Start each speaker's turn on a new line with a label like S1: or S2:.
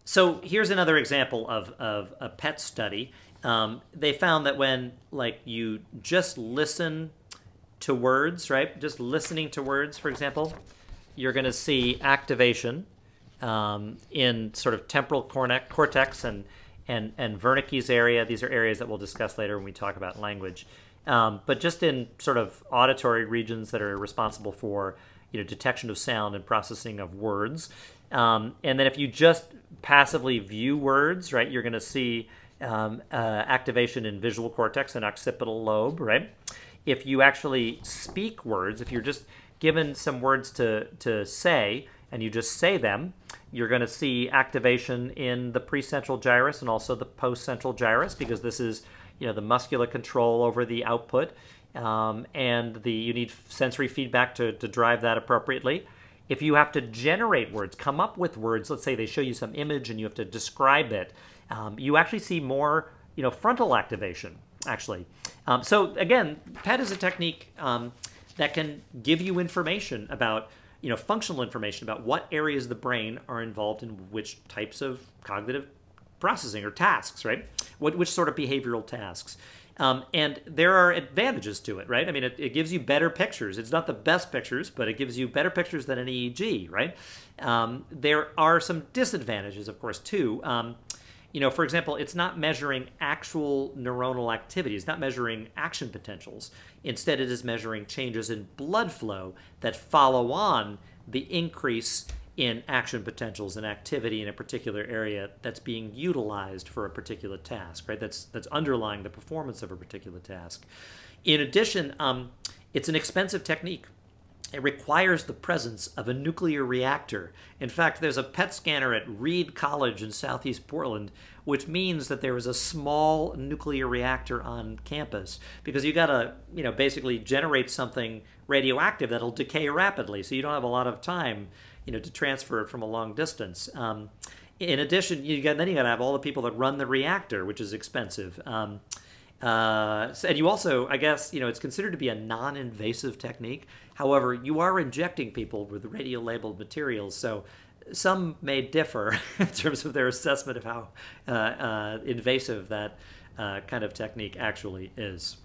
S1: So here's another example of a pet study. They found that when like you just listen to words, right? Just listening to words, for example, you're going to see activation in sort of temporal cortex and Wernicke's area. These are areas that we'll discuss later when we talk about language. But just in sort of auditory regions that are responsible for detection of sound and processing of words. And then if you just passively view words, right, you're going to see activation in visual cortex and occipital lobe, right? If you actually speak words, if you're just given some words to say and you just say them, you're going to see activation in the precentral gyrus and also the postcentral gyrus, because this is the muscular control over the output, and you need sensory feedback to drive that appropriately. If you have to generate words, come up with words, let's say they show you some image and you have to describe it, you actually see more frontal activation, actually. So again, PET is a technique that can give you information about, functional information about what areas of the brain are involved in which types of cognitive processing or tasks, right? Which sort of behavioral tasks. And there are advantages to it, right? I mean, it gives you better pictures. It's not the best pictures, but it gives you better pictures than an EEG, right? There are some disadvantages, of course, too. For example, it's not measuring actual neuronal activity. It's not measuring action potentials. Instead, it is measuring changes in blood flow that follow on the increase in action potentials and activity in a particular area that's being utilized for a particular task, right? That's underlying the performance of a particular task. In addition, it's an expensive technique. It requires the presence of a nuclear reactor. In fact, there's a PET scanner at Reed College in southeast Portland, which means that there is a small nuclear reactor on campus, because you got to, basically generate something radioactive that'll decay rapidly, so you don't have a lot of time, to transfer it from a long distance. In addition, then you got to have all the people that run the reactor, which is expensive. And you also, I guess, it's considered to be a non-invasive technique. However, you are injecting people with radio-labeled materials, so some may differ in terms of their assessment of how invasive that kind of technique actually is.